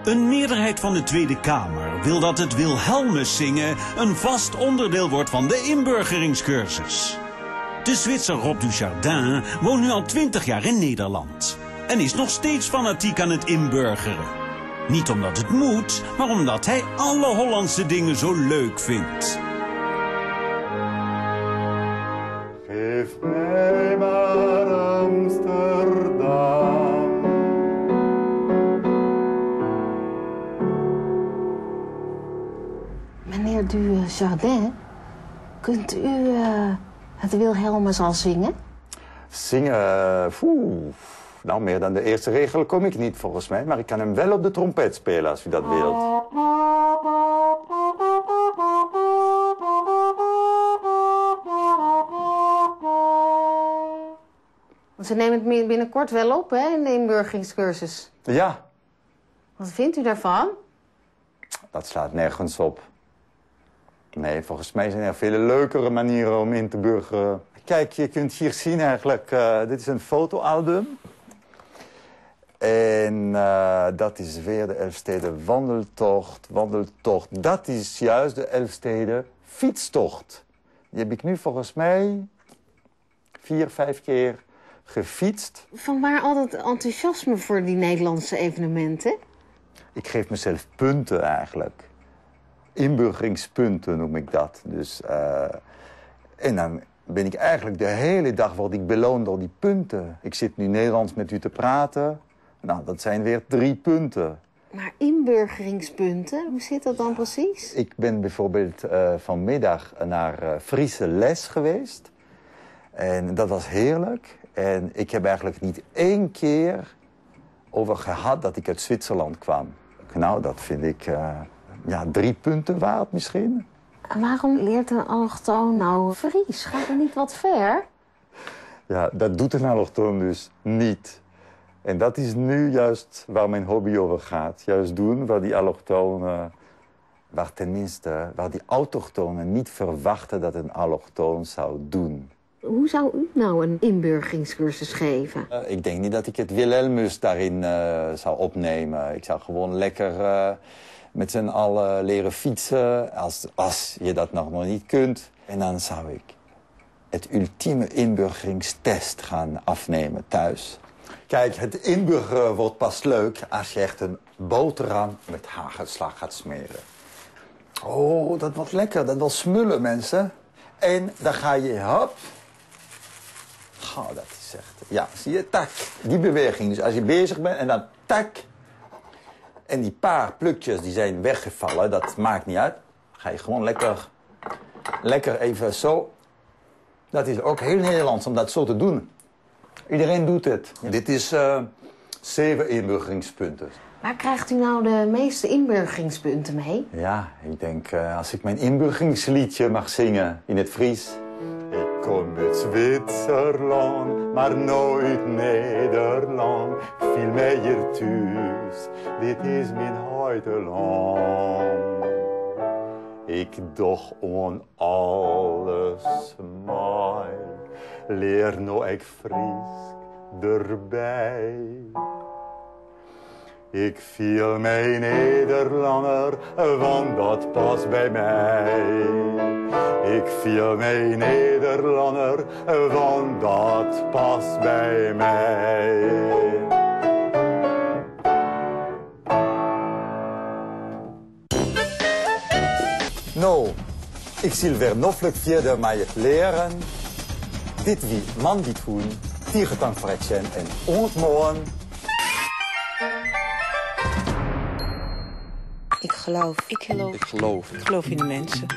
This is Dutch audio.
Een meerderheid van de Tweede Kamer wil dat het Wilhelmus zingen een vast onderdeel wordt van de inburgeringscursus. De Zwitser Rob Dujardin woont nu al 20 jaar in Nederland en is nog steeds fanatiek aan het inburgeren. Niet omdat het moet, maar omdat hij alle Hollandse dingen zo leuk vindt. Geef mij maar Amsterdam. Meneer Dujardin, kunt u het Wilhelmus al zingen? Zingen, nou meer dan de eerste regel kom ik niet volgens mij, maar ik kan hem wel op de trompet spelen als u dat wilt. Want ze nemen het binnenkort wel op, hè, in de inburgeringscursus. Ja. Wat vindt u daarvan? Dat slaat nergens op. Nee, volgens mij zijn er vele leukere manieren om in te burgeren. Kijk, je kunt hier zien eigenlijk, dit is een fotoalbum. En dat is weer de Elfsteden wandeltocht. Dat is juist de Elfsteden fietstocht. Die heb ik nu volgens mij 4, 5 keer gefietst. Vanwaar al dat enthousiasme voor die Nederlandse evenementen? Ik geef mezelf punten eigenlijk. Inburgeringspunten noem ik dat. Dus, en dan ben ik eigenlijk de hele dag word ik beloond door die punten. Ik zit nu Nederlands met u te praten. Nou, dat zijn weer 3 punten. Maar inburgeringspunten, hoe zit dat dan precies? Ik ben bijvoorbeeld vanmiddag naar Friese les geweest. En dat was heerlijk. En ik heb eigenlijk niet 1 keer over gehad dat ik uit Zwitserland kwam. Nou, dat vind ik 3 punten waard misschien. En waarom leert een allochtoon nou Fries? Gaat er niet wat ver? Ja, dat doet een allochtoon dus niet. En dat is nu juist waar mijn hobby over gaat. Juist doen waar die allochtonen, waar die autochtonen niet verwachten dat een allochtoon zou doen. Hoe zou u nou een inburgeringscursus geven? Ik denk niet dat ik het Wilhelmus daarin zou opnemen. Ik zou gewoon lekker met z'n allen leren fietsen, als je dat nog niet kunt. En dan zou ik het ultieme inburgeringstest gaan afnemen thuis. Kijk, het inburgeren wordt pas leuk als je echt een boterham met hagelslag gaat smeren. Oh, dat wordt lekker. Dat wil smullen, mensen. En dan ga je, hop. Oh, dat is echt... Ja, zie je, tak. Die beweging. Dus als je bezig bent en dan tak. En die paar plukjes die zijn weggevallen, dat maakt niet uit. Ga je gewoon lekker even zo. Dat is ook heel Nederlands om dat zo te doen. Iedereen doet het. Ja. Dit is 7 inburgeringspunten. Waar krijgt u nou de meeste inburgeringspunten mee? Ja, ik denk als ik mijn inburgeringsliedje mag zingen in het Fries. Ik kom uit Zwitserland, maar nooit Nederland. Ik viel mij hier thuis, dit is mijn huideland. Ik doch on alles mij, leer nou ik Fries erbij. Ik viel mij Nederlander, want dat past bij mij. Ik viel mij Nederlander, want dat past bij mij. Nou, ik zal weer noffelijk verder mij het leren. Dit wie man die doen, tiergetang voor het en ontmoen. Ik geloof in de mensen.